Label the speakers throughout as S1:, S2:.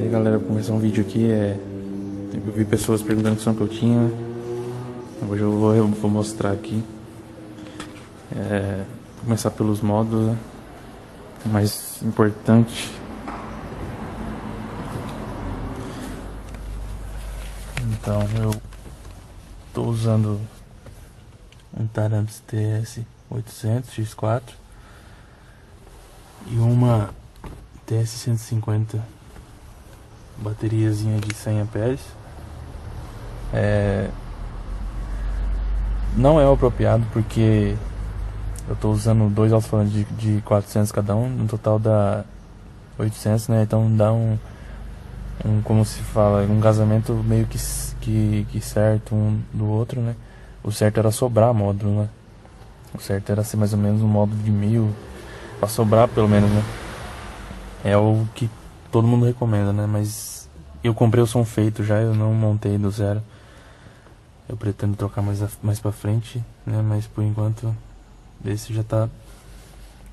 S1: E aí galera, vou começar um vídeo aqui, eu vi pessoas perguntando que som que eu tinha. Hoje eu vou mostrar aqui. Vou começar pelos modos, né? O mais importante. Então eu tô usando um Taramps TS800 X4 e uma TS150 bateriazinha de 100 amperes. Não é o apropriado porque eu tô usando dois alto-falantes de 400 cada um, no total dá 800, né? Então dá como se fala, um casamento meio que certo um do outro, né? O certo era sobrar módulo, né? O certo era ser mais ou menos um módulo de 1000 pra sobrar pelo menos, né? É o que todo mundo recomenda, né? Mas eu comprei o som feito já, eu não montei do zero. Eu pretendo trocar mais pra frente, né? Mas por enquanto esse já tá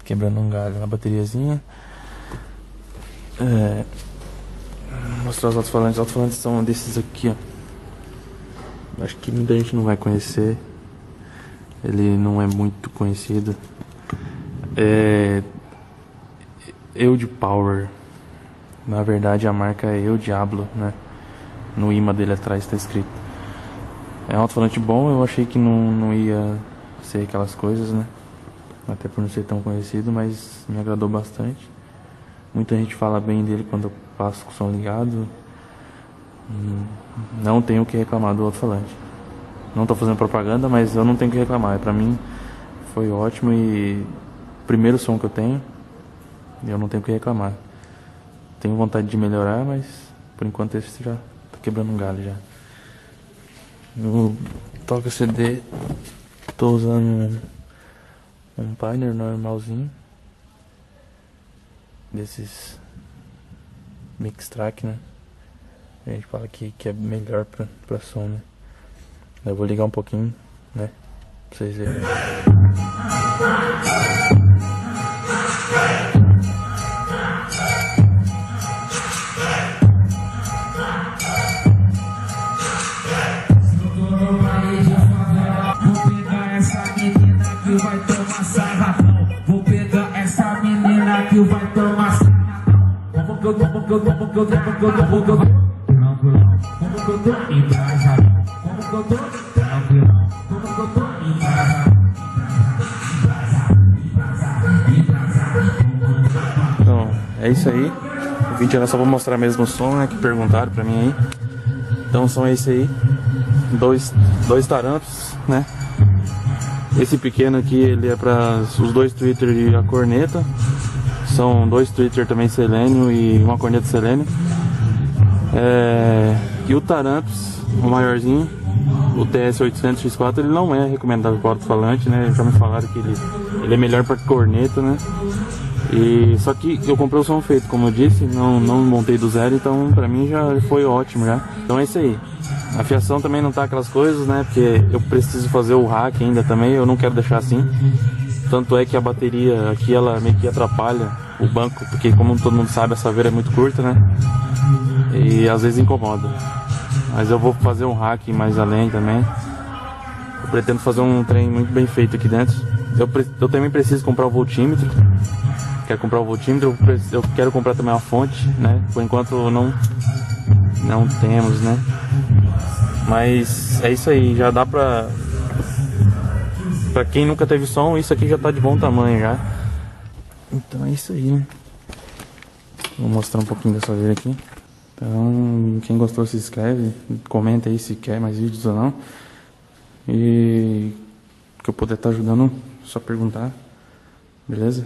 S1: quebrando um galho. A bateriazinha. Vou mostrar os alto-falantes. Os alto-falantes são desses aqui, ó. Acho que muita gente não vai conhecer. Ele não é muito conhecido. Eude Power. Na verdade a marca é Eu Diablo, né? No imã dele atrás está escrito. É um alto-falante bom, eu achei que não ia ser aquelas coisas, né? Até por não ser tão conhecido, mas me agradou bastante. Muita gente fala bem dele quando eu passo com o som ligado. Não tenho o que reclamar do alto-falante. Não tô fazendo propaganda, mas eu não tenho o que reclamar. Pra mim foi ótimo e primeiro som que eu tenho, eu não tenho o que reclamar. Tenho vontade de melhorar, mas por enquanto esse já tá quebrando um galho já. No toca CD, tô usando um Pioneer normalzinho, desses Mix Track, né? A gente fala que é melhor pra som, né? Eu vou ligar um pouquinho, né? Pra vocês verem.
S2: Vai tomar sarrafão. Vou pegar essa menina que vai tomar sarrafão. Como que eu tô embrasado? Como que eu tô tranquilão? Como que eu tô embrasado?
S1: Então, é isso aí. O vídeo era só pra mostrar mesmo o som, né? Que perguntaram pra mim aí. Então o som é esse aí. Dois Taramps, né? Esse pequeno aqui, ele é para os dois tweeters e a corneta. São dois tweeters também selênio e uma corneta selênio. E o Taramps, o maiorzinho, o TS800 X4, ele não é recomendável para alto-falante, né? Já me falaram que ele é melhor para corneta, né? Só que eu comprei o som feito, como eu disse, não montei do zero, então pra mim já foi ótimo já. Então é isso aí. A fiação também não tá aquelas coisas, né? Porque eu preciso fazer o hack ainda também, eu não quero deixar assim. Tanto é que a bateria aqui, ela meio que atrapalha o banco, porque como todo mundo sabe, essa veira é muito curta, né? E às vezes incomoda. Mas eu vou fazer um hack mais além também. Eu pretendo fazer um trem muito bem feito aqui dentro. Eu também preciso comprar o voltímetro. Quero comprar o voltímetro, eu quero comprar também uma fonte, né? Por enquanto não temos, né? Mas é isso aí, já dá pra quem nunca teve som, isso aqui já tá de bom tamanho já. Então é isso aí, né? Vou mostrar um pouquinho dessa veira aqui. Então, quem gostou se inscreve, comenta aí se quer mais vídeos ou não. E que eu puder estar ajudando, só perguntar, beleza?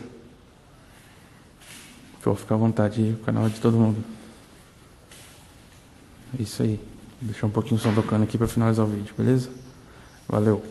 S1: Vou ficar à vontade aí, o canal é de todo mundo. É isso aí. Vou deixar um pouquinho o som tocando aqui pra finalizar o vídeo, beleza? Valeu!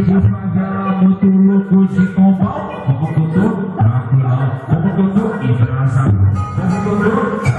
S2: de favela. muito louco de combão. Como que eu tô tranquilão, como que eu tô engraçado, como que eu tô